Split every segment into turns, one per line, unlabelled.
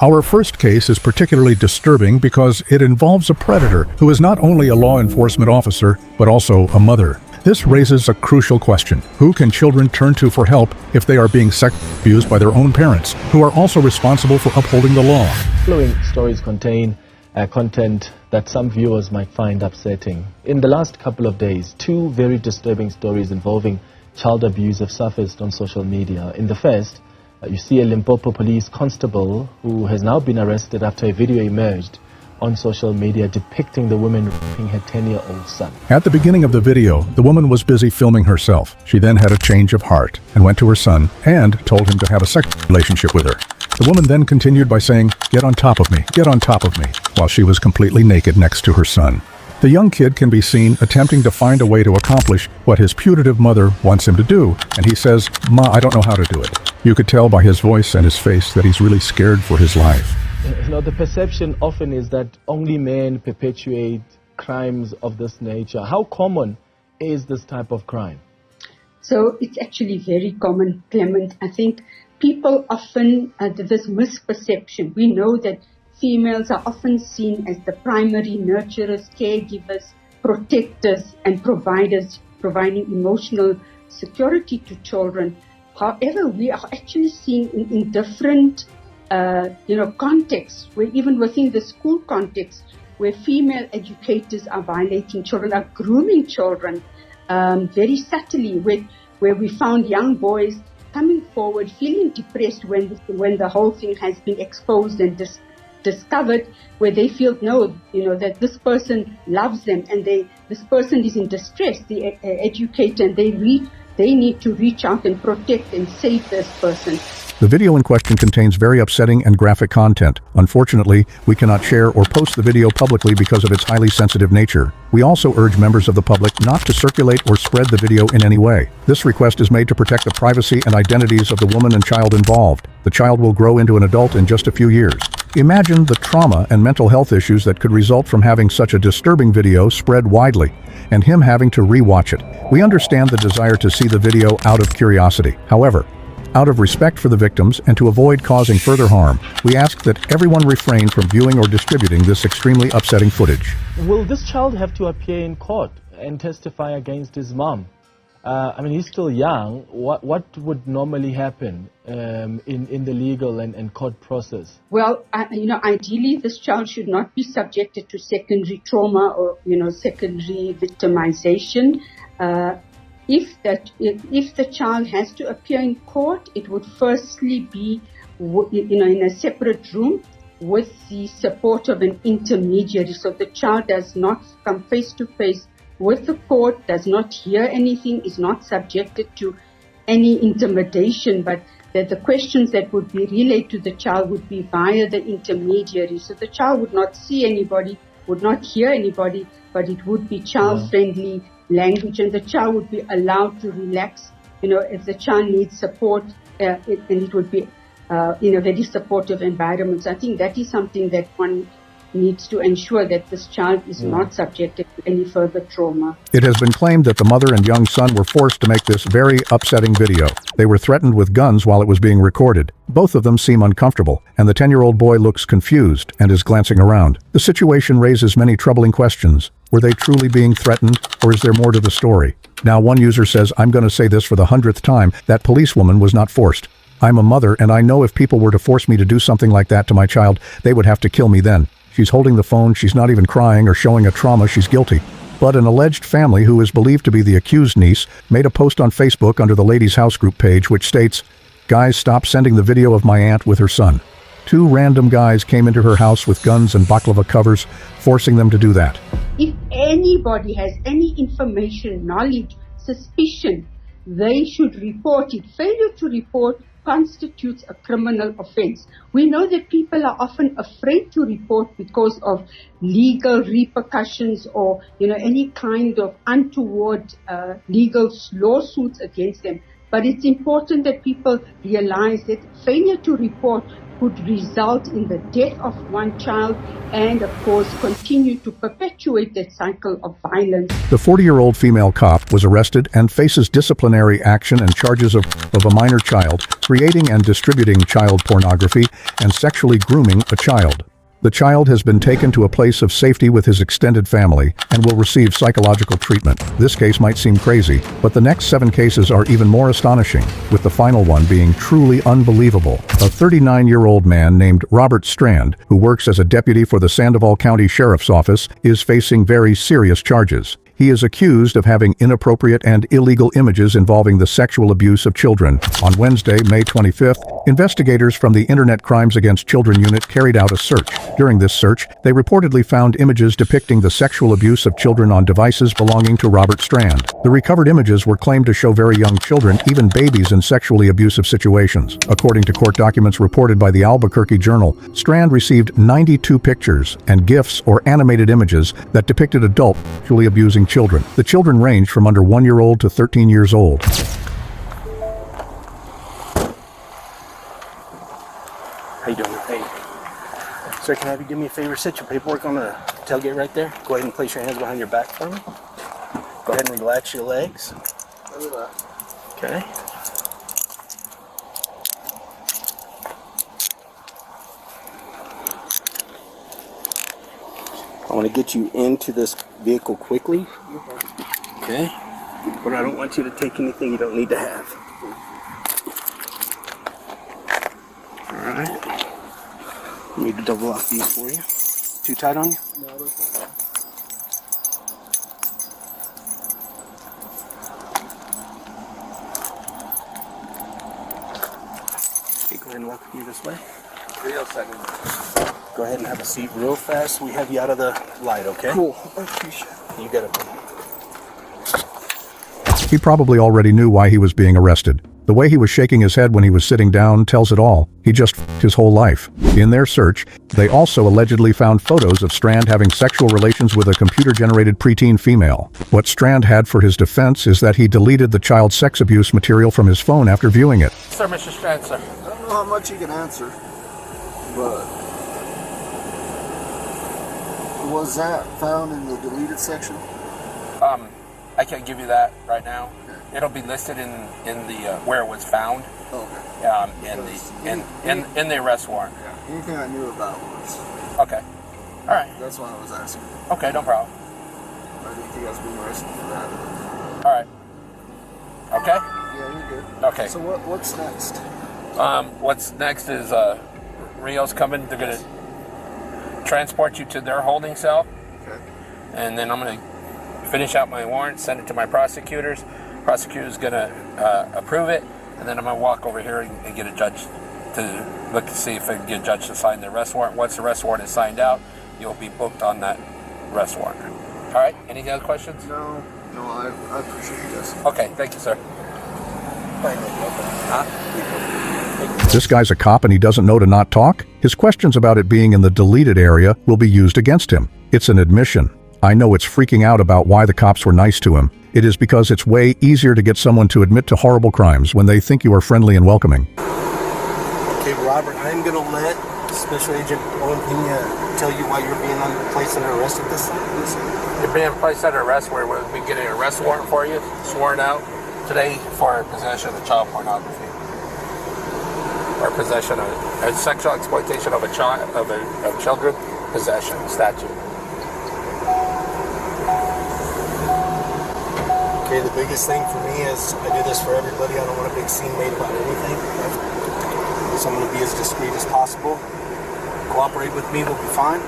Our first case is particularly disturbing because it involves a predator who is not only a law enforcement officer, but also a mother. This raises a crucial question. Who can children turn to for help if they are being sexually abused by their own parents, who are also responsible for upholding the law?
Following stories contain content that some viewers might find upsetting. In the last couple of days, two very disturbing stories involving child abuse have surfaced on social media. In the first, you see a Limpopo police constable who has now been arrested after a video emerged on social media depicting the woman raping her 10-year-old son.
At the beginning of the video, the woman was busy filming herself. She then had a change of heart and went to her son and told him to have a sexual relationship with her. The woman then continued by saying, "Get on top of me, get on top of me," while she was completely naked next to her son. The young kid can be seen attempting to find a way to accomplish what his putative mother wants him to do, and he says, "Ma, I don't know how to do it." You could tell by his voice and his face that he's really scared for his life.
You know, the perception often is that only men perpetuate crimes of this nature. How common is this type of crime?
So it's actually very common, Clement. I think people often, this misperception. We know that females are often seen as the primary nurturers, caregivers, protectors, and providers, providing emotional security to children. However, we are actually seeing in different contexts, where even within the school context, where female educators are violating children, are grooming children very subtly, where we found young boys coming forward feeling depressed when the whole thing has been exposed and discovered, where they feel that this person loves them and this person is in distress, the educator, and they need to reach out and protect and save this person.
The video in question contains very upsetting and graphic content. Unfortunately, we cannot share or post the video publicly because of its highly sensitive nature. We also urge members of the public not to circulate or spread the video in any way. This request is made to protect the privacy and identities of the woman and child involved. The child will grow into an adult in just a few years. Imagine the trauma and mental health issues that could result from having such a disturbing video spread widely, and him having to re-watch it. We understand the desire to see the video out of curiosity. However, out of respect for the victims and to avoid causing further harm, we ask that everyone refrain from viewing or distributing this extremely upsetting footage.
Will this child have to appear in court and testify against his mom? He's still young. What would normally happen in the legal and court process?
Well, ideally, this child should not be subjected to trauma or, secondary victimization. If the child has to appear in court, it would firstly be, in a separate room with the support of an intermediary. So the child does not come face to face with the court, does not hear anything, is not subjected to any intimidation, but that the questions that would be relayed to the child would be via the intermediary. So the child would not see anybody, would not hear anybody, but it would be child-friendly language, and the child would be allowed to relax. If the child needs support, and it would be in a very supportive environment. So I think that is something that one needs to ensure, that this child is not subjected to any further trauma.
It has been claimed that the mother and young son were forced to make this very upsetting video. They were threatened with guns while it was being recorded. Both of them seem uncomfortable, and the 10-year-old boy looks confused and is glancing around. The situation raises many troubling questions. Were they truly being threatened, or is there more to the story? Now, one user says, "I'm going to say this for the 100th time, that policewoman was not forced. I'm a mother, and I know if people were to force me to do something like that to my child, they would have to kill me then. She's holding the phone, she's not even crying or showing a trauma, she's guilty." But an alleged family who is believed to be the accused niece made a post on Facebook under the Ladies' House group page which states, "Guys, stop sending the video of my aunt with her son. 2 random guys came into her house with guns and baklava covers, forcing them to do that."
If anybody has any information, knowledge, suspicion, they should report it. Failure to report constitutes a criminal offense. We know that people are often afraid to report because of legal repercussions or, any kind of untoward legal lawsuits against them. But it's important that people realize that failure to report could result in the death of one child and, of course, continue to perpetuate that cycle of violence.
The 40-year-old female cop was arrested and faces disciplinary action and charges of a minor child, creating and distributing child pornography, and sexually grooming a child. The child has been taken to a place of safety with his extended family and will receive psychological treatment. This case might seem crazy, but the next 7 cases are even more astonishing, with the final one being truly unbelievable. A 39-year-old man named Robert Strand, who works as a deputy for the Sandoval County Sheriff's Office, is facing very serious charges. He is accused of having inappropriate and illegal images involving the sexual abuse of children. On Wednesday, May 25th, investigators from the Internet Crimes Against Children Unit carried out a search. During this search, they reportedly found images depicting the sexual abuse of children on devices belonging to Robert Strand. The recovered images were claimed to show very young children, even babies, in sexually abusive situations. According to court documents reported by the Albuquerque Journal, Strand received 92 pictures and GIFs or animated images that depicted adults sexually abusing children. The children ranged from under 1-year-old to 13 years old.
How you doing? Hey. Sir, can I have you do me a favor? Set your paperwork on the tailgate right there. Go ahead and place your hands behind your back for me. Go ahead and relax your legs. Okay. I want to get you into this vehicle quickly. Okay. But I don't want you to take anything you don't need to have. Alright. I need to double lock these for you. Too tight on you? No, that's okay. Okay, go ahead and walk with me this way. 3 seconds. Go ahead and have a seat real fast. We have you out of the light, okay? Cool. I appreciate it. You got it.
He probably already knew why he was being arrested. The way he was shaking his head when he was sitting down tells it all. He just f***ed his whole life. In their search, they also allegedly found photos of Strand having sexual relations with a computer-generated preteen female. What Strand had for his defense is that he deleted the child sex abuse material from his phone after viewing it.
Sir, Mr. Strand, sir.
I don't know how much you can answer, but was that found in the deleted section?
I can't give you that right now. Okay. It'll be listed in the where it was found.
Okay.
In the arrest warrant.
Yeah. Anything I knew about was.
Okay. All right.
That's why I was asking.
Okay, no problem.
I didn't think I was being arrested for that.
All right. Okay.
Yeah, you're good.
Okay.
So what's next?
What's next is Rio's coming. They're gonna transport you to their holding cell.
Okay.
And then I'm gonna finish out my warrant, send it to my prosecutors. Prosecutor's gonna approve it, and then I'm gonna walk over here and get a judge to look to see if I can get a judge to sign the arrest warrant. Once the arrest warrant is signed out, you'll be booked on that arrest warrant. All right. Any other questions?
No, I appreciate this.
Okay. Thank you, sir.
This guy's a cop and he doesn't know to not talk? His questions about it being in the deleted area will be used against him. It's an admission. I know it's freaking out about why the cops were nice to him. It is because it's way easier to get someone to admit to horrible crimes when they think you are friendly and welcoming.
Okay, Robert, I'm going to let Special Agent Owen Pena tell you why you're being placed under arrest at this time.
You're being placed under arrest where we'll be getting an arrest warrant for you, sworn out today for possession of child pornography. Or possession of sexual exploitation of a child, of children, possession statute.
Okay, the biggest thing for me is I do this for everybody. I don't want a big scene made about anything. So I'm going to be as discreet as possible. Cooperate with me, we'll be fine.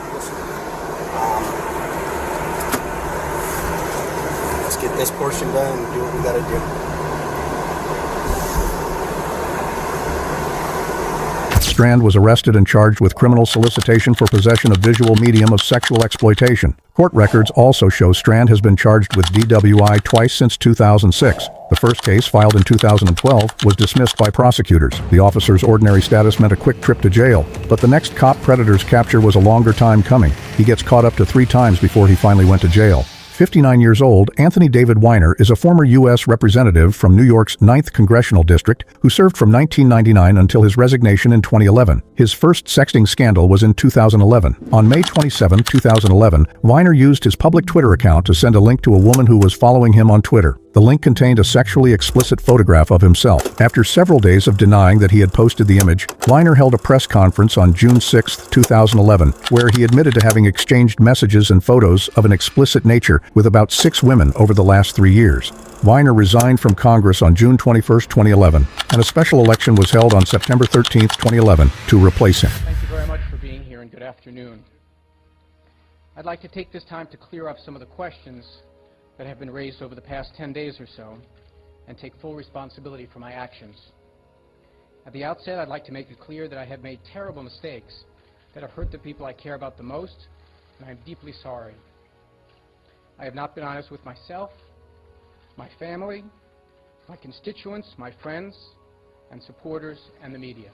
Let's get this portion done and do what we got to do.
Strand was arrested and charged with criminal solicitation for possession of visual medium of sexual exploitation. Court records also show Strand has been charged with DWI twice since 2006. The first case, filed in 2012, was dismissed by prosecutors. The officer's ordinary status meant a quick trip to jail, but the next cop predator's capture was a longer time coming. He gets caught up to 3 times before he finally went to jail. 59 years old, Anthony David Weiner is a former U.S. representative from New York's 9th Congressional District who served from 1999 until his resignation in 2011. His first sexting scandal was in 2011. On May 27, 2011, Weiner used his public Twitter account to send a link to a woman who was following him on Twitter. The link contained a sexually explicit photograph of himself. After several days of denying that he had posted the image, Weiner held a press conference on June 6, 2011, where he admitted to having exchanged messages and photos of an explicit nature with about 6 women over the last 3 years. Weiner resigned from Congress on June 21, 2011, and a special election was held on September 13, 2011, to replace him.
Thank you very much for being here, and good afternoon. I'd like to take this time to clear up some of the questions that have been raised over the past 10 days or so, and take full responsibility for my actions. At the outset, I'd like to make it clear that I have made terrible mistakes that have hurt the people I care about the most, and I'm deeply sorry. I have not been honest with myself, my family, my constituents, my friends, and supporters, and the media.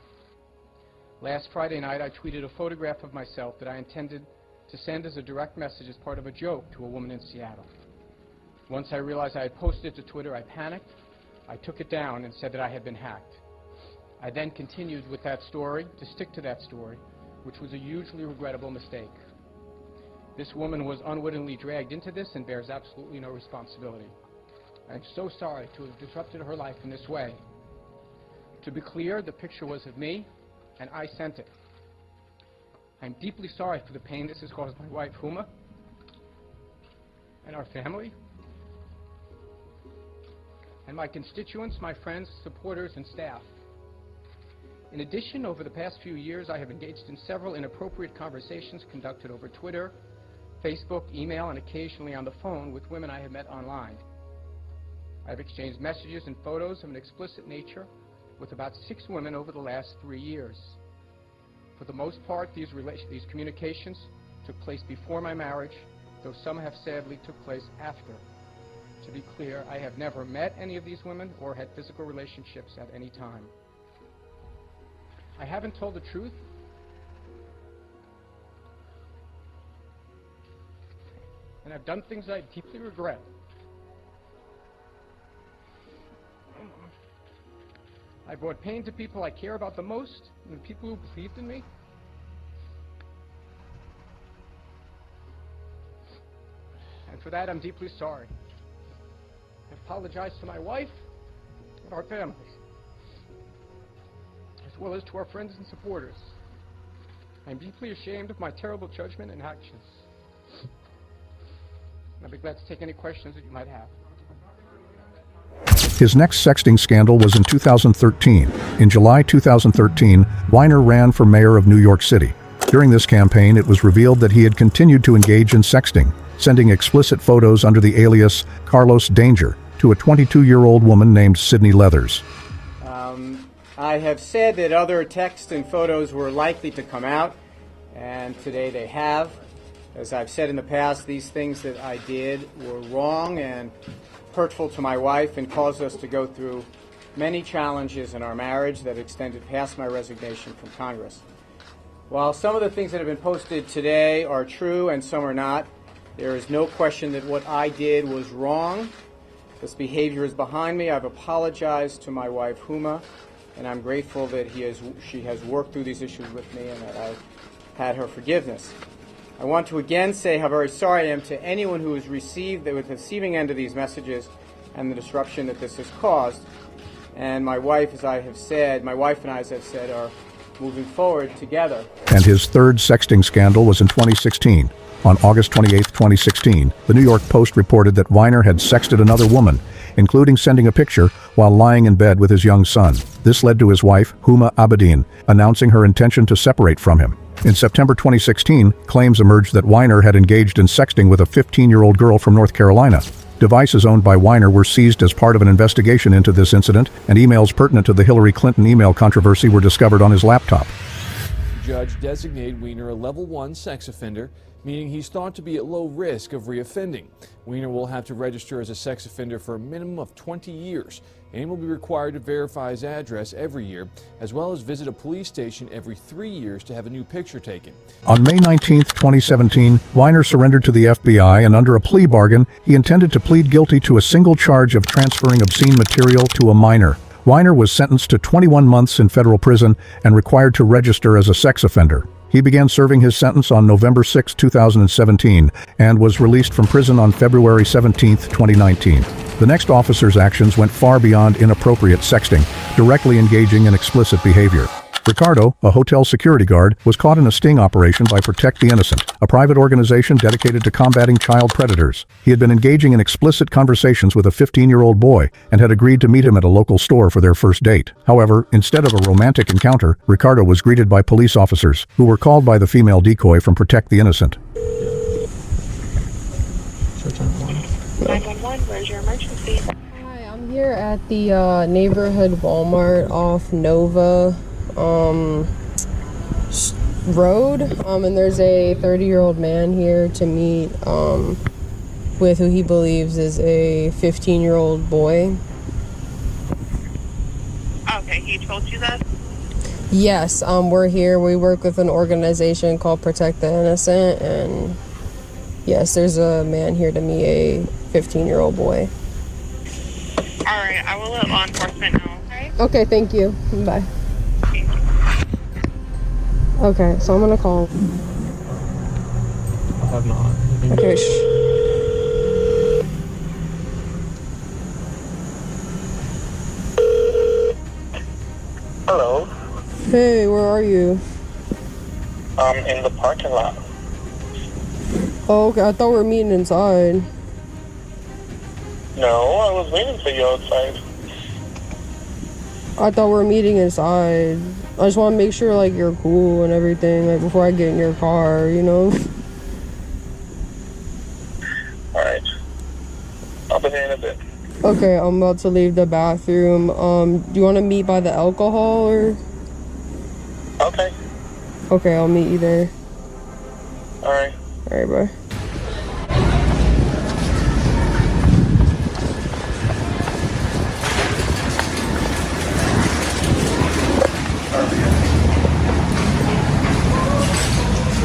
Last Friday night, I tweeted a photograph of myself that I intended to send as a direct message as part of a joke to a woman in Seattle. Once I realized I had posted it to Twitter, I panicked. I took it down and said that I had been hacked. I then continued with that story, to stick to that story, which was a hugely regrettable mistake. This woman was unwittingly dragged into this and bears absolutely no responsibility. I'm so sorry to have disrupted her life in this way. To be clear, the picture was of me, and I sent it. I'm deeply sorry for the pain this has caused my wife, Huma, and our family, and my constituents, my friends, supporters, and staff. In addition, over the past few years, I have engaged in several inappropriate conversations conducted over Twitter, Facebook, email, and occasionally on the phone with women I have met online. I have exchanged messages and photos of an explicit nature with about 6 women over the last 3 years. For the most part, these communications took place before my marriage, though some have sadly took place after. To be clear, I have never met any of these women or had physical relationships at any time. I haven't told the truth, and I've done things I deeply regret. I brought pain to people I care about the most, and the people who believed in me. And for that, I'm deeply sorry. I apologize to my wife and our families, as well as to our friends and supporters. I'm deeply ashamed of my terrible judgment and actions. I'd be glad to take any questions that you might have.
His next sexting scandal was in 2013. In July 2013, Weiner ran for mayor of New York City. During this campaign, it was revealed that he had continued to engage in sexting, sending explicit photos under the alias Carlos Danger to a 22-year-old woman named Sydney Leathers.
I have said that other texts and photos were likely to come out, and today they have. As I've said in the past, these things that I did were wrong and hurtful to my wife and caused us to go through many challenges in our marriage that extended past my resignation from Congress. While some of the things that have been posted today are true and some are not, there is no question that what I did was wrong. This behavior is behind me. I've apologized to my wife, Huma, and I'm grateful that she has worked through these issues with me and that I've had her forgiveness. I want to again say how very sorry I am to anyone who has received the receiving end of these messages and the disruption that this has caused. And my wife, as I have said, my wife and I, as I've said, are moving forward together.
And his third sexting scandal was in 2016. On August 28, 2016, the New York Post reported that Weiner had sexted another woman, including sending a picture while lying in bed with his young son. This led to his wife, Huma Abedin, announcing her intention to separate from him. In September 2016, claims emerged that Weiner had engaged in sexting with a 15-year-old girl from North Carolina. Devices owned by Weiner were seized as part of an investigation into this incident, and emails pertinent to the Hillary Clinton email controversy were discovered on his laptop.
judge designated Weiner a level 1 sex offender, meaning he's thought to be at low risk of reoffending. Weiner will have to register as a sex offender for a minimum of 20 years and will be required to verify his address every year, as well as visit a police station every 3 years to have a new picture taken.
On May 19, 2017, Weiner surrendered to the FBI, and under a plea bargain, he intended to plead guilty to a single charge of transferring obscene material to a minor. Weiner was sentenced to 21 months in federal prison and required to register as a sex offender. He began serving his sentence on November 6, 2017, and was released from prison on February 17, 2019. The next officer's actions went far beyond inappropriate sexting, directly engaging in explicit behavior. Ricardo, a hotel security guard, was caught in a sting operation by Protect the Innocent, a private organization dedicated to combating child predators. He had been engaging in explicit conversations with a 15-year-old boy and had agreed to meet him at a local store for their first date. However, instead of a romantic encounter, Ricardo was greeted by police officers, who were called by the female decoy from Protect the Innocent.
911, where's your emergency?
Hi, I'm here at the neighborhood Walmart off Nova road, and there's a 30-year-old man here to meet with who he believes is a 15-year-old boy.
Okay, he told you that?
Yes, we're here. We work with an organization called Protect the Innocent, and yes, there's a man here to meet a 15-year-old boy.
Alright, I will let law enforcement know, okay?
Okay, thank you. Bye. Okay, so I'm gonna call.
I have not.
Okay.
Hello.
Hey, where are you?
I'm in the parking lot.
Oh, okay, I thought we were meeting inside.
No, I was waiting for you outside.
I thought we were meeting inside. I just want to make sure, like, you're cool and everything, like, before I get in your car, you know?
Alright. I'll be there in a bit.
Okay, I'm about to leave the bathroom. Do you want to meet by the alcohol, or?
Okay.
Okay, I'll meet you there.
Alright.
Alright, bye.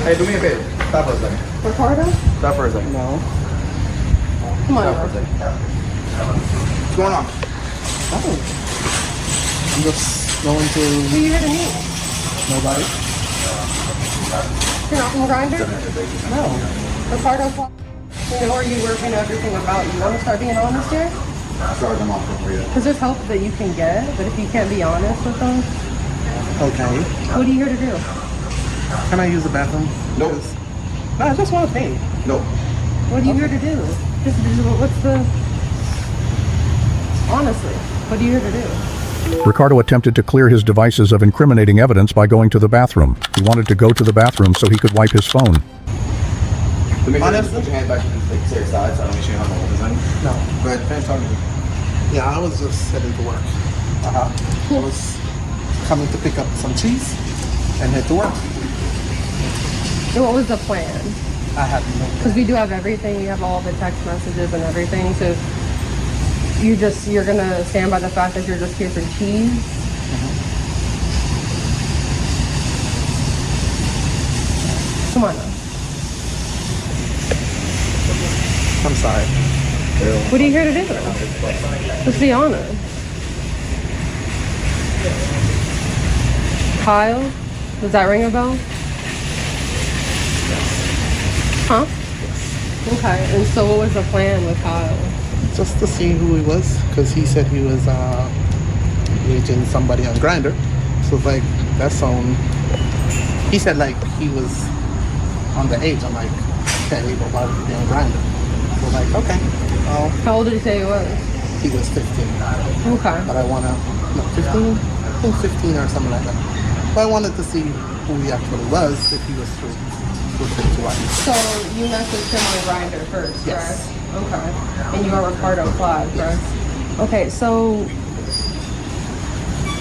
Hey, do me a favor. Stop for a second.
Ricardo?
Stop for a second.
No. Come on.
Stop for a second. What's going on?
Nothing.
I'm just going to...
Who are you here to meet?
Nobody.
You're not from Grindr? No. Ricardo, you know where you work and everything about you. Want to start being honest here?
Sorry, I'm off for you.
Because there's help that you can get, but if you can't be honest with them...
Okay.
What are you here to do?
Can I use the bathroom? Nope. No, I just want to pay. Nope.
What are you here to do? What's the... Honestly, what are you here to do?
Ricardo attempted to clear his devices of incriminating evidence by going to the bathroom. He wanted to go to the bathroom so he could wipe his phone.
Honestly? Put your hand back to your side so I don't make sure you have no holders on you. No. Go ahead, finish talking to me.
Yeah, I was just heading to work. I was coming to pick up some cheese and head to work.
So what was the plan?
I had no plan.
Because we do have everything. We have all the text messages and everything. So you're gonna stand by the fact that you're just here for cheese? Come on now.
I'm sorry.
What are you here to do? Let's be honest. Kyle? Does that ring a bell? Huh? Okay, and so what was the plan with Kyle?
Just to see who he was, because he said he was meeting somebody on Grindr. So it's like, that's on... He said like he was on the age. I'm like, okay, but why would he be on Grindr? So like, okay. Well,
how old did he say he was?
He was 15.
Okay.
But I want to... No, 15? I think 15 or something like that. But I wanted to see who he actually was, if he was true.
So you messaged him on Grindr first,
yes.
Correct? Okay. And you are Ricardo Flag, correct?
Yes.
Okay, so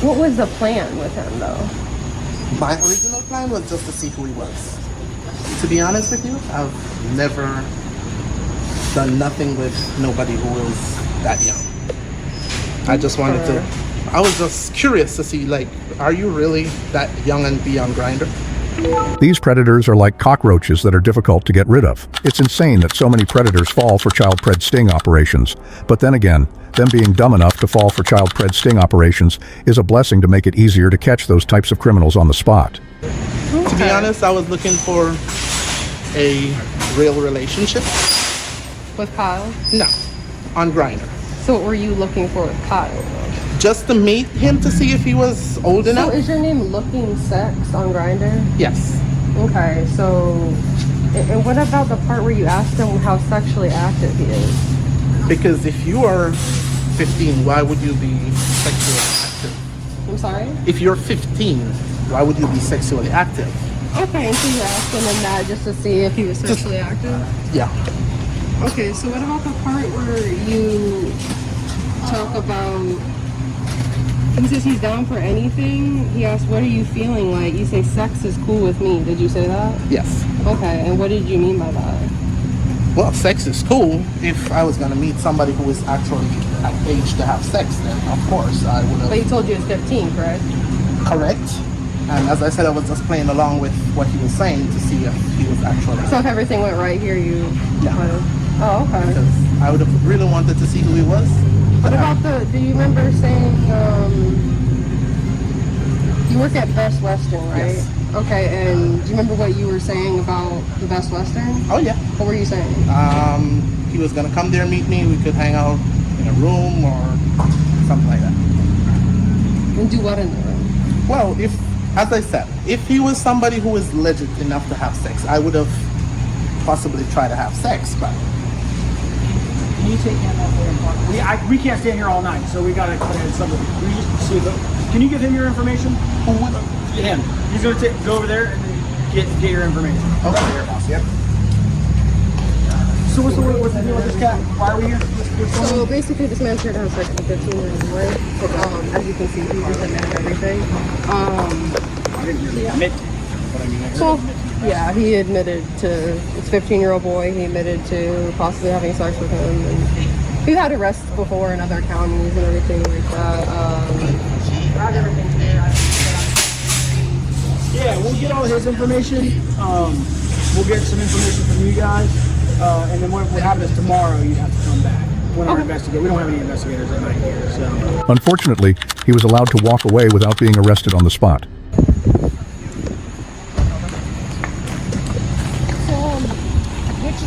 what was the plan with him though?
My original plan was just to see who he was. To be honest with you, I've never done nothing with nobody who was that young. I just wanted to, I was just curious to see, like, are you really that young and be on Grindr?
These predators are like cockroaches that are difficult to get rid of. It's insane that so many predators fall for child pred sting operations. But then again, them being dumb enough to fall for child pred sting operations is a blessing to make it easier to catch those types of criminals on the spot.
To be honest, I was looking for a real relationship.
With Kyle?
No, on Grindr.
So what were you looking for with Kyle?
Just to meet him to see if he was old enough.
So is your name Looking Sex on Grindr?
Yes.
Okay, so and what about the part where you asked him how sexually active he is?
Because if you are 15, why would you be sexually active?
I'm sorry?
If you're 15, why would you be sexually active?
Okay, so you're asking him that just to see if he was sexually active?
Yeah.
Okay, so what about the part where you talk about, he says he's down for anything. He asked, what are you feeling like? You say sex is cool with me. Did you say that?
Yes.
Okay, and what did you mean by that?
Well, sex is cool. If I was going to meet somebody who is actually at age to have sex, then of course I would have.
But he told you it was 15, correct?
Correct. And as I said, I was just playing along with what he was saying to see if he was actually.
So if everything went right here, you...
Yeah.
Oh, okay.
Because I would have really wanted to see who he was.
What about do you remember saying, you work at Best Western, right?
Yes.
Okay, and do you remember what you were saying about the Best Western?
Oh, yeah.
What were you saying?
He was going to come there and meet me. We could hang out in a room or something like that.
And do what in the room?
Well, as I said, if he was somebody who was legit enough to have sex, I would have possibly tried to have sex, but...
Can you take him off? We can't stay here all night, so we gotta cut in somebody. We just see can you give him your information? Him. He's gonna go over there and then get your information.
Okay, here, boss. Yep.
So what's the deal with this cat? Why are we here?
So basically, this man's here to have sex with 15-year-old boy. As you can see, he just admitted everything.
I didn't really admit, but I mean,
so yeah, he admitted to this 15-year-old boy. He admitted to possibly having sex with him, and he had arrests before in other counties and everything like that. I have everything today.
Yeah, we'll get all his information. We'll get some information from you guys, and then what happens tomorrow, you have to come back. When our investigators, we don't have any investigators at night here, so.
Unfortunately, he was allowed to walk away without being arrested on the spot.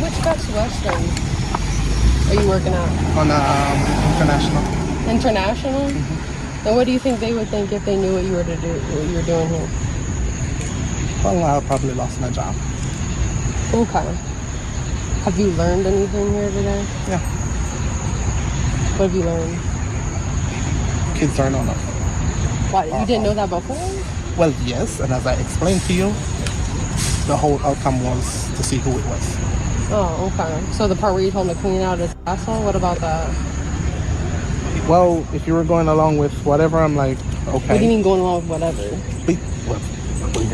Which Best Western are you working at?
On International.
International?
Mm-hmm.
And what do you think they would think if they knew what you were doing here?
Well, I probably lost my job.
Okay. Have you learned anything here today?
Yeah.
What have you learned?
Kids are no enough.
What, you didn't know that before?
Well, yes, and as I explained to you, the whole outcome was to see who it was.
Oh, okay. So the part where you told him to clean out his asshole, what about that?
Well, if you were going along with whatever, I'm like, okay.
What do you mean going along with whatever?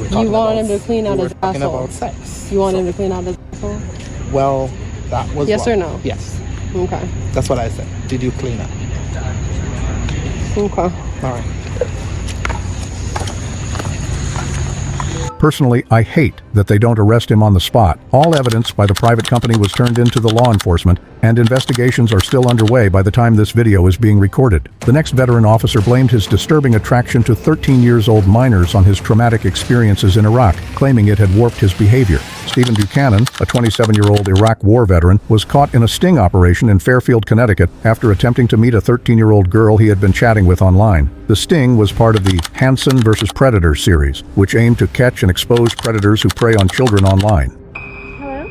You wanted him to clean out his asshole.
We were talking about sex.
You wanted him to clean out his asshole?
Well, that was
yes or no?
Yes.
Okay.
That's what I said. Did you clean up?
Okay.
All right.
Personally, I hate that they don't arrest him on the spot. All evidence by the private company was turned into the law enforcement, and investigations are still underway by the time this video is being recorded. The next veteran officer blamed his disturbing attraction to 13-year-old minors on his traumatic experiences in Iraq, claiming it had warped his behavior. Stephen Buchanan, a 27-year-old Iraq war veteran, was caught in a sting operation in Fairfield, Connecticut, after attempting to meet a 13-year-old girl he had been chatting with online. The sting was part of the Hansen vs. Predator series, which aimed to catch and expose predators who prey on children online.
Hello?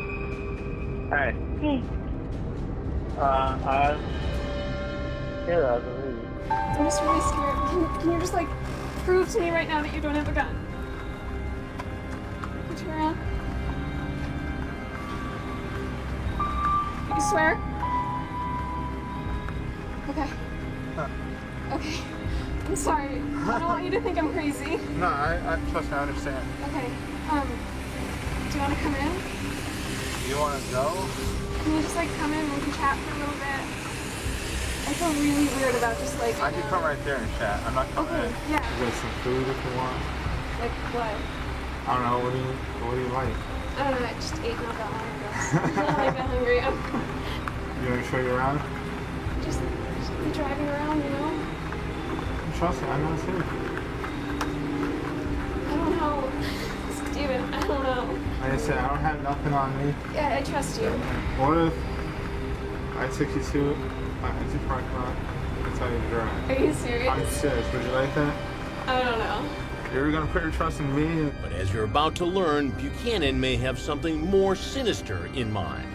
Hi. Hey. I'm here, I believe.
I'm just really scared. Can you just, like, prove to me right now that you don't have a gun? Put your hand. You swear? Okay. Okay. I'm sorry. I don't want you to think I'm crazy.
No, I trust me, I understand.
Okay. Do you want to come in?
You want to go?
Can you just like come in and we can chat for a little bit? I feel really weird about just like.
I can come right there and chat. I'm not coming in.
Yeah.
You got some food if you want.
Like what?
I don't know. What do you like?
I don't know. I just ate not that long ago. So I'm not like that hungry.
You want to show you around?
Just be driving around, you know?
Trust me, I'm not safe.
I don't know. Steven, I don't know.
Like I said, I don't have nothing on me.
Yeah, I trust you.
What if I took you to an empty parking lot and tell you to drive?
Are you serious?
I'm serious. Would you like that?
I don't know.
You're gonna put your trust in me.
But as you're about to learn, Buchanan may have something more sinister in mind.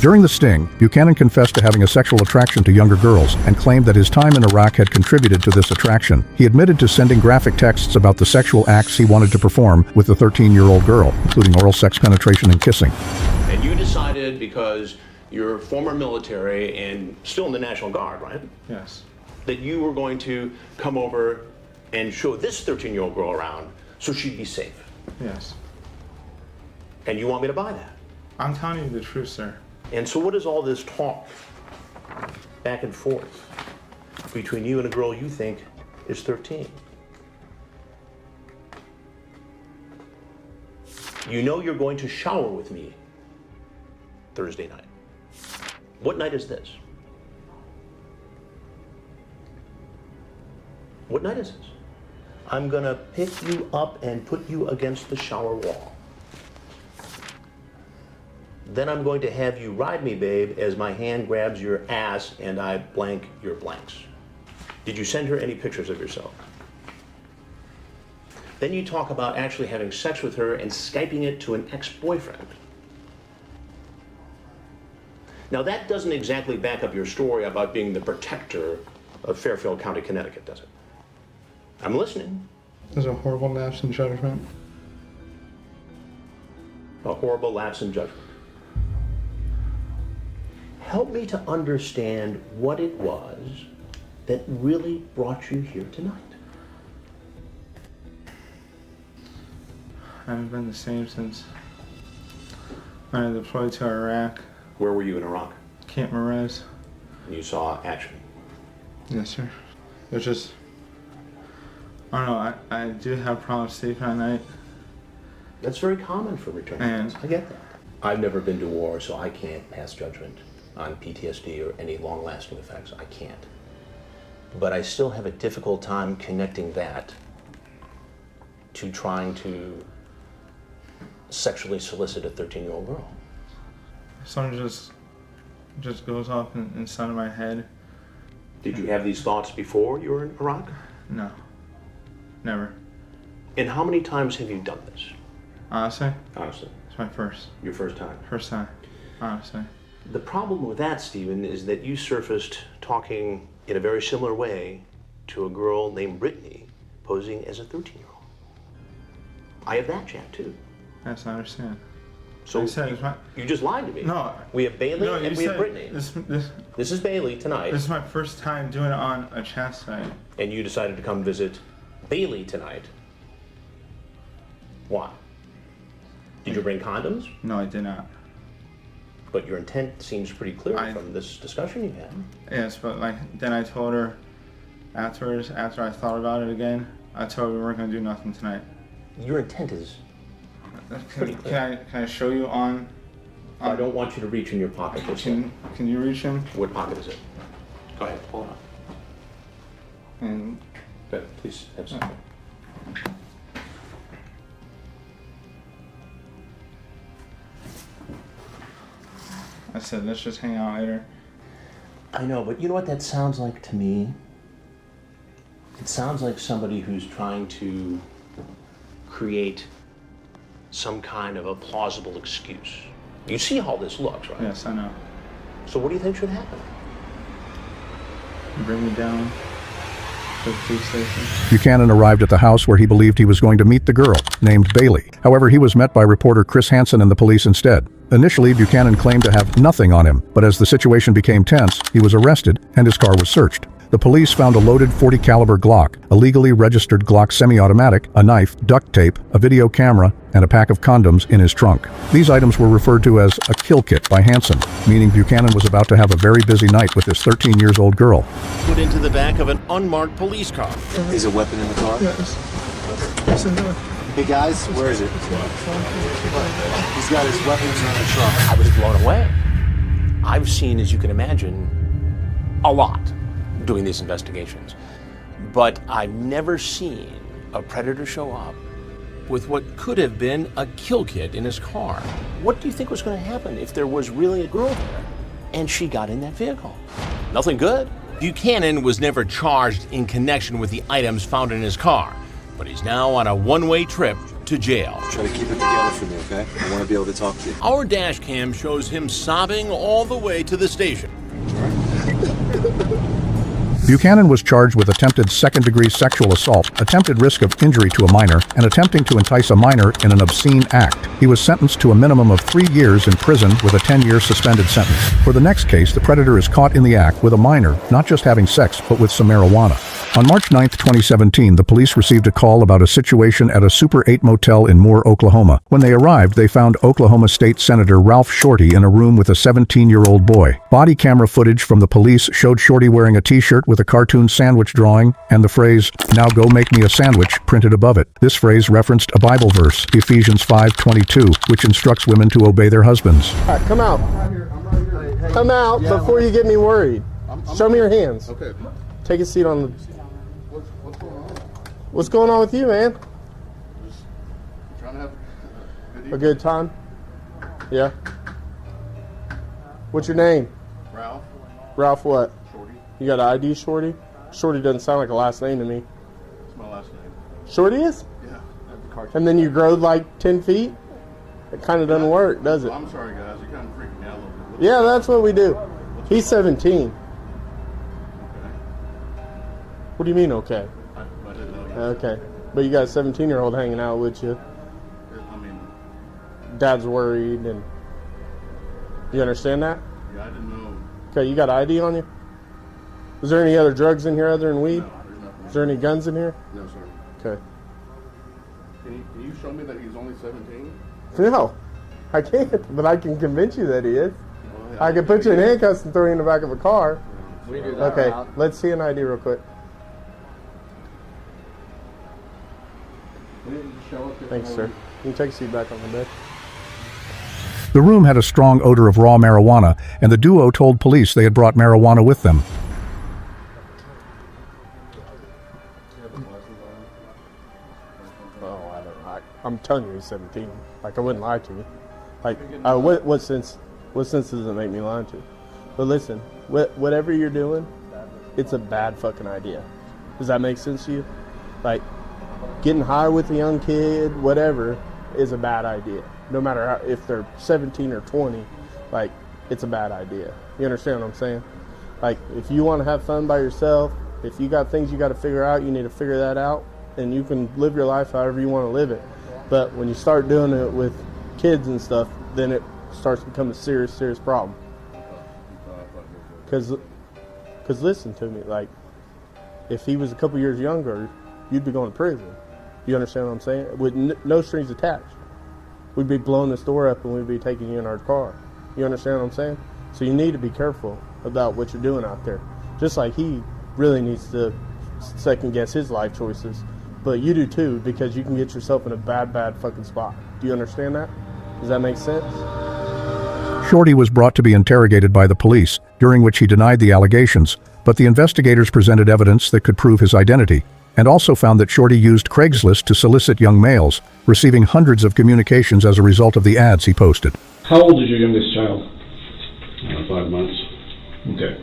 During the sting, Buchanan confessed to having a sexual attraction to younger girls and claimed that his time in Iraq had contributed to this attraction. He admitted to sending graphic texts about the sexual acts he wanted to perform with the 13-year-old girl, including oral sex penetration and kissing.
And you decided, because you're former military and still in the National Guard, right?
Yes.
That you were going to come over and show this 13-year-old girl around so she'd be safe.
Yes.
And you want me to buy that?
I'm telling you the truth, sir.
And so what is all this talk back and forth between you and a girl you think is 13? You know you're going to shower with me Thursday night. What night is this? What night is this? I'm gonna pick you up and put you against the shower wall. Then I'm going to have you ride me, babe, as my hand grabs your ass and I blank your blanks. Did you send her any pictures of yourself? Then you talk about actually having sex with her and Skyping it to an ex-boyfriend. Now that doesn't exactly back up your story about being the protector of Fairfield County, Connecticut, does it? I'm listening.
There's a horrible lapse in judgment.
A horrible lapse in judgment. Help me to understand what it was that really brought you here tonight.
I haven't been the same since I deployed to Iraq.
Where were you in Iraq?
Camp Merez.
You saw action.
Yes, sir. It's just, I don't know, I do have problems sleeping at night.
That's very common for returning. I get that. I've never been to war, so I can't pass judgment on PTSD or any long-lasting effects. I can't. But I still have a difficult time connecting that to trying to sexually solicit a 13-year-old girl.
Something just goes off inside of my head.
Did you have these thoughts before you were in Iraq?
No, never.
And how many times have you done this?
Honestly?
Honestly.
It's my first.
Your first time?
First time, honestly.
The problem with that, Stephen, is that you surfaced talking in a very similar way to a girl named Brittany, posing as a 13-year-old. I have that chat too.
Yes, I understand.
So
like I said,
you just lied to me.
No.
We have Bailey and we have Brittany. This is Bailey tonight.
This is my first time doing it on a chat site.
And you decided to come visit Bailey tonight. Why? Did you bring condoms?
No, I did not.
But your intent seems pretty clear from this discussion you had.
Yes, but then I told her afterwards, after I thought about it again, I told her we weren't going to do nothing tonight.
Your intent is pretty clear.
Can I show you on...
I don't want you to reach in your pocket.
Can you reach in?
What pocket is it? Go ahead, pull it up.
And...
Good, please have something.
I said, let's just hang out later.
I know, but you know what that sounds like to me? It sounds like somebody who's trying to create some kind of a plausible excuse. You see how this looks, right?
Yes, I know.
So what do you think should happen?
Bring me down to the police station.
Buchanan arrived at the house where he believed he was going to meet the girl, named Bailey. However, he was met by reporter Chris Hansen and the police instead. Initially, Buchanan claimed to have nothing on him, but as the situation became tense, he was arrested and his car was searched. The police found a loaded .40 caliber Glock, a legally registered Glock semi-automatic, a knife, duct tape, a video camera, and a pack of condoms in his trunk. These items were referred to as a kill kit by Hansen, meaning Buchanan was about to have a very busy night with this 13-year-old girl.
Put into the back of an unmarked police car.
Is a weapon in the car?
Yes.
Hey guys, where is it? He's got his weapons in the trunk.
I was blown away. I've seen, as you can imagine, a lot doing these investigations. But I've never seen a predator show up with what could have been a kill kit in his car. What do you think was going to happen if there was really a girl there and she got in that vehicle? Nothing good.
Buchanan was never charged in connection with the items found in his car, but he's now on a one-way trip to jail.
Try to keep it together for me, okay? I want to be able to talk to you.
Our dash cam shows him sobbing all the way to the station.
Buchanan was charged with attempted second-degree sexual assault, attempted risk of injury to a minor, and attempting to entice a minor in an obscene act. He was sentenced to a minimum of 3 years in prison with a 10-year suspended sentence. For the next case, the predator is caught in the act with a minor, not just having sex, but with some marijuana. On March 9, 2017, the police received a call about a situation at a Super 8 motel in Moore, Oklahoma. When they arrived, they found Oklahoma State Senator Ralph Shorty in a room with a 17-year-old boy. Body camera footage from the police showed Shorty wearing a t-shirt with a cartoon sandwich drawing and the phrase, "Now go make me a sandwich," printed above it. This phrase referenced a Bible verse, Ephesians 5:22, which instructs women to obey their husbands.
All right, come out. Come out before you get me worried. Show me your hands.
Okay.
Take a seat on the... What's going on with you, man?
Just trying to have
A good time? Yeah. What's your name?
Ralph.
Ralph what?
Shorty.
You got an ID, Shorty? Shorty doesn't sound like a last name to me.
It's my last name.
Shorty is?
Yeah. At the cartoon.
And then you growed like 10 feet? It kind of doesn't work, does it?
I'm sorry, guys. You're kind of freaking me out a little bit.
Yeah, that's what we do. He's 17.
Okay.
What do you mean, okay?
I didn't know you.
Okay. But you got a 17-year-old hanging out with you.
I mean,
Dad's worried, and you understand that?
yeah, I didn't know.
Okay, you got ID on you? Is there any other drugs in here other than weed?
No, there's nothing.
Is there any guns in here?
No, sir.
Okay.
Can you show me that he's only 17?
No, I can't, but I can convince you that he is.
Well, yeah,
I can put you in handcuffs and throw you in the back of a car.
We do that
Okay,
route.
let's see an ID real quick. Thanks, sir. You can take a seat back on the bed.
The room had a strong odor of raw marijuana, and the duo told police they had brought marijuana with them.
Oh, I don't know. I'm telling you, he's 17. Like, I wouldn't lie to you. Like, what sense does it make me lie to you? But listen, whatever you're doing, it's a bad fucking idea. Does that make sense to you? Like, getting high with a young kid, whatever, is a bad idea. No matter how, if they're 17 or 20, like, it's a bad idea. You understand what I'm saying? Like, if you want to have fun by yourself, if you got things you got to figure out, you need to figure that out, and you can live your life however you want to live it. But when you start doing it with kids and stuff, then it starts to become a serious, serious problem. Because listen to me, like, if he was a couple years younger, you'd be going to prison. You understand what I'm saying? With no strings attached. We'd be blowing this door up and we'd be taking you in our car. You understand what I'm saying? So you need to be careful about what you're doing out there. Just like he really needs to second guess his life choices. But you do too, because you can get yourself in a bad, bad fucking spot. Do you understand that? Does that make sense?
Shorty was brought to be interrogated by the police, during which he denied the allegations, but the investigators presented evidence that could prove his identity, and also found that Shorty used Craigslist to solicit young males, receiving hundreds of communications as a result of the ads he posted.
How old is your youngest child?
5 months.
Okay.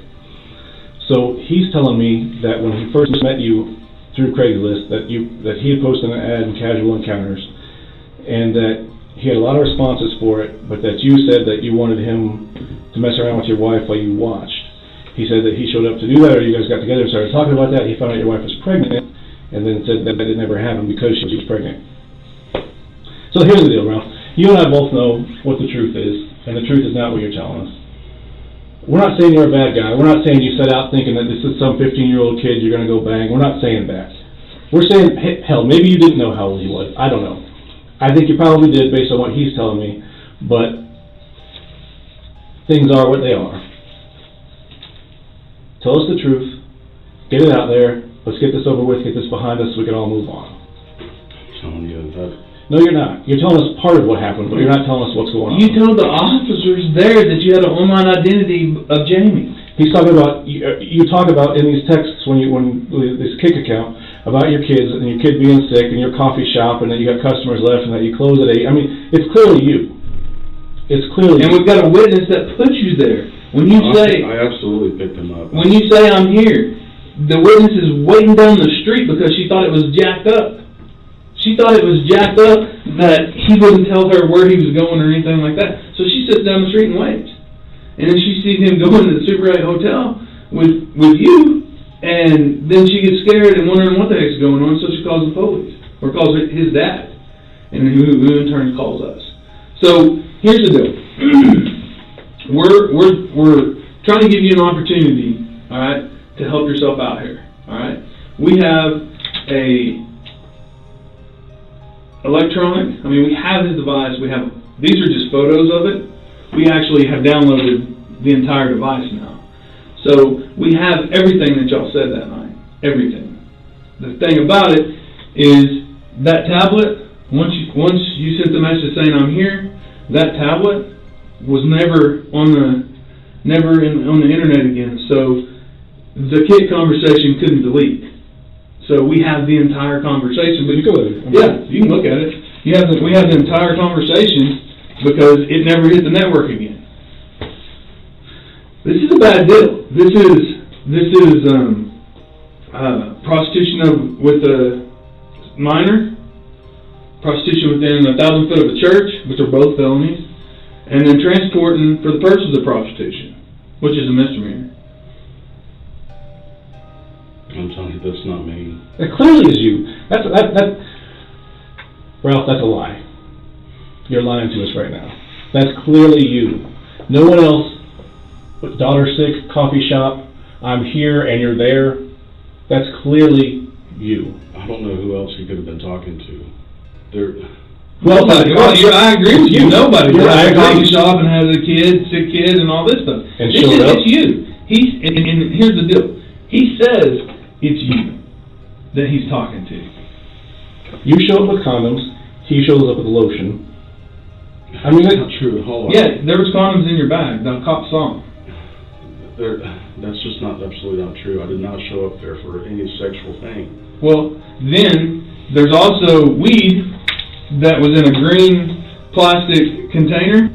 So he's telling me that when he first met you through Craigslist, that he had posted an ad in Casual Encounters, and that he had a lot of responses for it, but that you said that you wanted him to mess around with your wife while you watched. He said that he showed up to do that, or you guys got together and started talking about that. He found out your wife was pregnant, and then said that it never happened because she was pregnant. So here's the deal, Ralph. You and I both know what the truth is, and the truth is not what you're telling us. We're not saying you're a bad guy. We're not saying you set out thinking that this is some 15-year-old kid you're going to go bang. We're not saying that. We're saying, hell, maybe you didn't know how old he was. I don't know. I think you probably did based on what he's telling me, but things are what they are. Tell us the truth. Get it out there. Let's get this over with, get this behind us so we can all move on.
Telling you that.
No, you're not. You're telling us part of what happened, but you're not telling us what's going on.
You told the officers there that you had an online identity of Jamie.
He's talking about, you talk about in these texts when this Kick account, about your kids and your kid being sick and your coffee shop and that you got customers left and that you close at 8. I mean, it's clearly you. It's clearly
And we've got a witness that put you there. When you say,
I absolutely picked him up.
when you say I'm here, the witness is waiting down the street because she thought it was jacked up. She thought it was jacked up that he wouldn't tell her where he was going or anything like that. So she sits down the street and waits. And then she sees him go into the Super 8 hotel with you, and then she gets scared and wondering what the heck's going on, so she calls the police. Or calls his dad. And then who in turn calls us. So here's the deal. We're trying to give you an opportunity, all right, to help yourself out here, all right? We have we have his device, these are just photos of it. We actually have downloaded the entire device now. So we have everything that y'all said that night, everything. The thing about it is that tablet, once you sent the message saying I'm here, that tablet was never on the internet again. So the kid conversation couldn't delete. So we have the entire conversation. But yeah, you can look at it. We have the entire conversation because it never hit the network again. This is a bad deal. This is prostitution with a minor, prostitution within 1,000 foot of a church, which are both felonies, and then transporting for the purpose of prostitution, which is a misdemeanor.
I'm telling you, that's not me.
It clearly is you. Ralph, that's a lie. You're lying to us right now. That's clearly you. No one else. Daughter sick, coffee shop, I'm here and you're there. That's clearly you.
I don't know who else he could have been talking to.
I agree with you. Nobody has a coffee shop and has a sick kid, and all this stuff. It's you. And here's the deal. He says it's you that he's talking to.
You show up with condoms. He shows up with lotion. I mean,
that's not true. Hold on.
Yeah, there was condoms in your bag. The cop saw them.
That's just absolutely not true. I did not show up there for any sexual thing.
Well, then there's also weed that was in a green plastic container,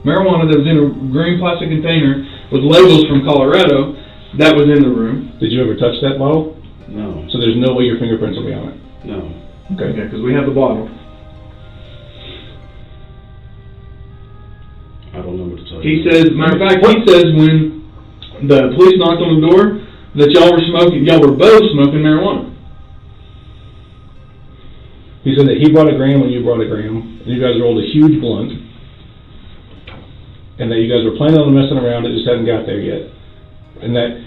marijuana that was in a green plastic container with labels from Colorado that was in the room.
Did you ever touch that bottle?
No.
So there's no way your fingerprints will be on it?
No.
Okay, because we have the bottle.
I don't know what to tell you.
He says, matter of fact, he says when the police knocked on the door that y'all were both smoking marijuana.
He said that he brought a gram when you brought a gram, and you guys rolled a huge blunt, and that you guys were planning on messing around, it just hadn't got there yet. And that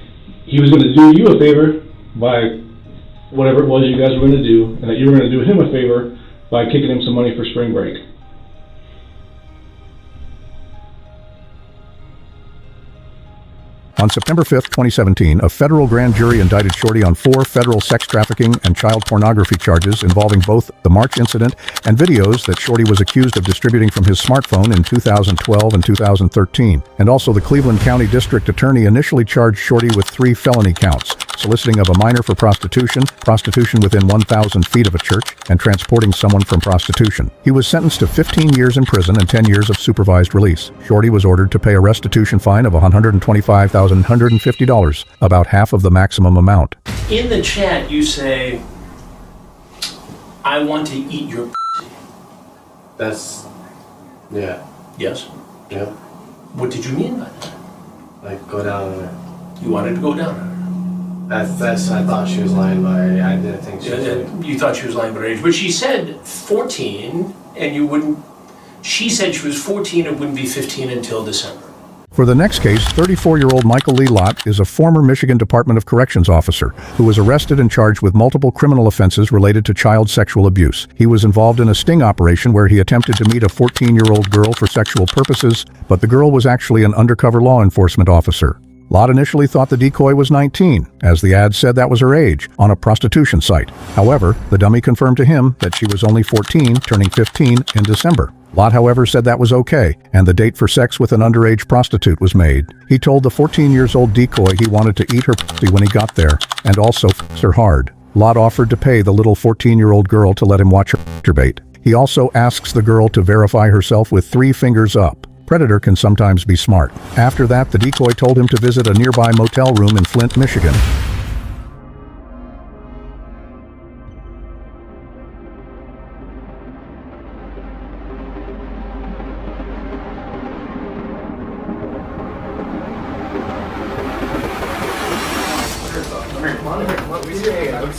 he was going to do you a favor by whatever it was you guys were going to do, and that you were going to do him a favor by kicking him some money for spring break.
On September 5th, 2017, a federal grand jury indicted Shorty on 4 federal sex trafficking and child pornography charges involving both the March incident and videos that Shorty was accused of distributing from his smartphone in 2012 and 2013. And also the Cleveland County District Attorney initially charged Shorty with 3 felony counts: soliciting of a minor for prostitution, prostitution within 1,000 feet of a church, and transporting someone from prostitution. He was sentenced to 15 years in prison and 10 years of supervised release. Shorty was ordered to pay a restitution fine of $125,150, about half of the maximum amount.
In the chat, you say, "I want to eat your pussy."
That's, yeah.
Yes?
Yeah.
What did you mean by that?
Like, go down on her.
You wanted to go down on her?
At first, I thought she was lying, but I didn't think she was lying.
You thought she was lying about her age. But she said 14, and you wouldn't... She said she was 14 and wouldn't be 15 until December.
For the next case, 34-year-old Michael Lee Lott is a former Michigan Department of Corrections officer who was arrested and charged with multiple criminal offenses related to child sexual abuse. He was involved in a sting operation where he attempted to meet a 14-year-old girl for sexual purposes, but the girl was actually an undercover law enforcement officer. Lott initially thought the decoy was 19, as the ad said that was her age, on a prostitution site. However, the dummy confirmed to him that she was only 14, turning 15 in December. Lott, however, said that was okay, and the date for sex with an underage prostitute was made. He told the 14-year-old decoy he wanted to eat her pussy when he got there, and also f*** her hard. Lott offered to pay the little 14-year-old girl to let him watch her masturbate. He also asks the girl to verify herself with 3 fingers up. Predator can sometimes be smart. After that, the decoy told him to visit a nearby motel room in Flint, Michigan.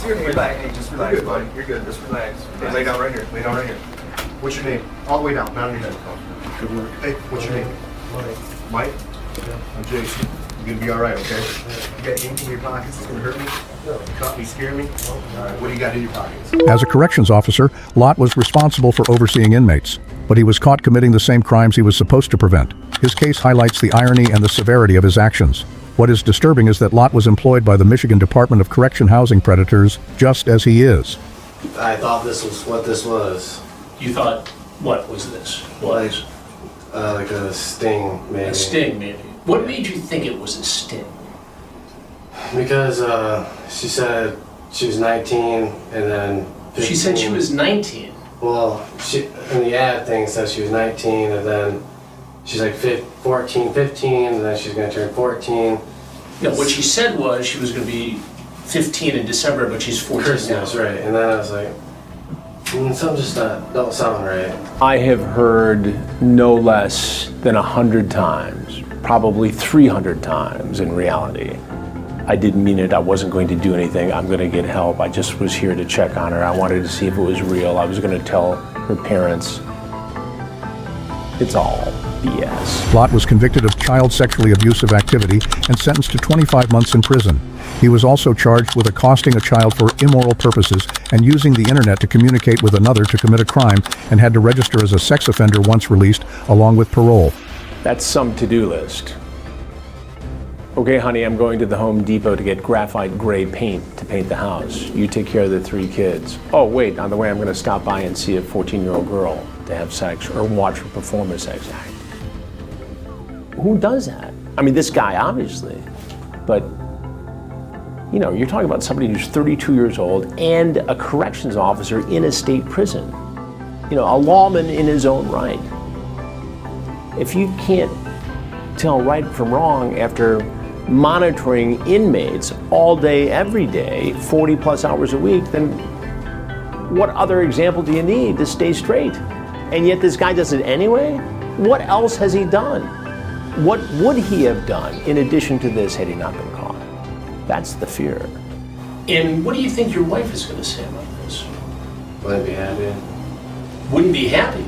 Relax. Hey, just relax, buddy. You're good. Just relax. Hey, lay down right here. Lay down right here. What's your name? All the way down. Down your head. Good work. Hey, what's your name? Mike. I'm Jason. You're gonna be all right, okay? You got anything in your pockets that's gonna hurt me? You caught me, scare me? All right. What do you got in your pockets?
As a corrections officer, Lott was responsible for overseeing inmates, but he was caught committing the same crimes he was supposed to prevent. His case highlights the irony and the severity of his actions. What is disturbing is that Lott was employed by the Michigan Department of Correction housing predators, just as he is.
I thought this was what this was.
You thought, what was this? What?
Like a sting, maybe.
A sting, maybe. What made you think it was a sting?
Because she said she was 19 and then 15.
She said she was 19?
Well, in the ad thing it says she was 19 and then she's like 14, 15, and then she's going to turn 14.
No, what she said was she was going to be 15 in December, but she's 14
Christmas,
now.
Right. And then I was like, something just don't sound right.
I have heard no less than 100 times, probably 300 times in reality. I didn't mean it. I wasn't going to do anything. I'm going to get help. I just was here to check on her. I wanted to see if it was real. I was going to tell her parents. It's all BS.
Lott was convicted of child sexually abusive activity and sentenced to 25 months in prison. He was also charged with accosting a child for immoral purposes and using the internet to communicate with another to commit a crime, and had to register as a sex offender once released, along with parole.
That's some to-do list. Okay, honey, I'm going to the Home Depot to get graphite gray paint to paint the house. You take care of the 3 kids. Oh, wait, on the way I'm going to stop by and see a 14-year-old girl to have sex or watch her perform a sex act. Who does that? I mean, this guy, obviously. But, you know, you're talking about somebody who's 32 years old and a corrections officer in a state prison. You know, a lawman in his own right. If you can't tell right from wrong after monitoring inmates all day, every day, 40 plus hours a week, then what other example do you need to stay straight? And yet this guy does it anyway? What else has he done? What would he have done in addition to this had he not been caught? That's the fear.
And what do you think your wife is going to say about this?
Wouldn't be happy.
Wouldn't be happy?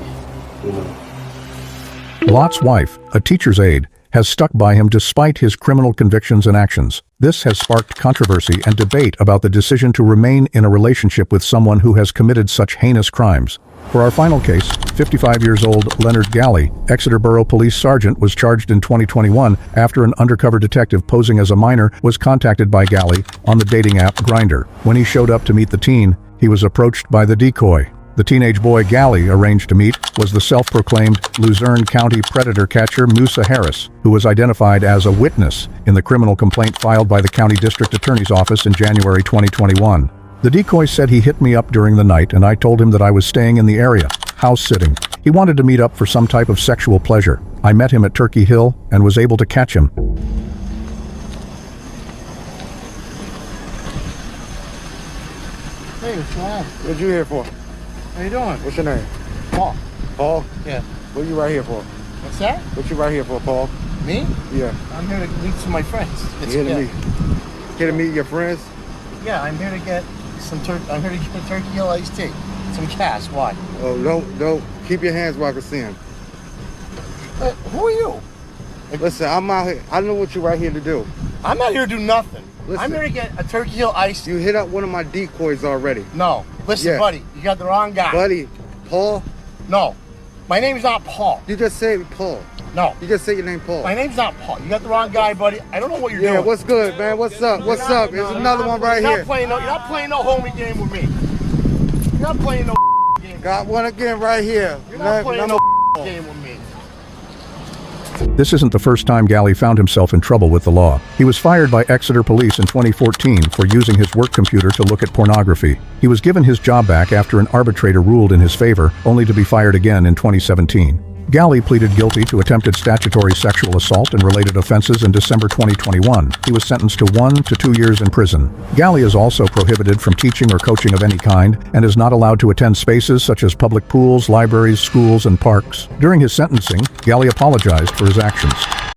Lott's wife, a teacher's aide, has stuck by him despite his criminal convictions and actions. This has sparked controversy and debate about the decision to remain in a relationship with someone who has committed such heinous crimes. For our final case, 55 years old Leonard Galley, Exeter Borough Police Sergeant, was charged in 2021 after an undercover detective posing as a minor was contacted by Galley on the dating app Grindr. When he showed up to meet the teen, he was approached by the decoy. The teenage boy Galley arranged to meet was the self-proclaimed Luzerne County predator catcher Musa Harris, who was identified as a witness in the criminal complaint filed by the County District Attorney's Office in January 2021. The decoy said he hit me up during the night and I told him that I was staying in the area, house sitting. He wanted to meet up for some type of sexual pleasure. I met him at Turkey Hill and was able to catch him.
Hey, what's going on? What you here for? How you doing? What's your name? Paul. Paul? Yeah. What you right here for? What's that? What you right here for, Paul? Me? Yeah. I'm here to meet some of my friends. Here to meet your friends? Yeah, I'm here to get some turkey. I'm here to get Turkey Hill iced tea. Some cash. Why? Oh, don't keep your hands where I can see them. Who are you?
Listen, I'm out here. I know what you're right here to do.
I'm not here to do nothing.
Listen,
I'm here to get a Turkey Hill iced.
You hit up one of my decoys already.
No. Listen, buddy, you got the wrong guy.
Buddy, Paul?
No. My name's not Paul.
You just said Paul.
No.
You just said your name Paul.
My name's not Paul. You got the wrong guy, buddy. I don't know what you're doing.
Yeah, what's good, man? What's up? What's up? There's another one right here.
You're not playing no homie game with me. You're not playing no game.
Got one again right here.
You're not playing no game with me.
This isn't the first time Galley found himself in trouble with the law. He was fired by Exeter Police in 2014 for using his work computer to look at pornography. He was given his job back after an arbitrator ruled in his favor, only to be fired again in 2017. Galley pleaded guilty to attempted statutory sexual assault and related offenses in December 2021. He was sentenced to 1 to 2 years in prison. Galley is also prohibited from teaching or coaching of any kind and is not allowed to attend spaces such as public pools, libraries, schools, and parks. During his sentencing, Galley apologized for his actions.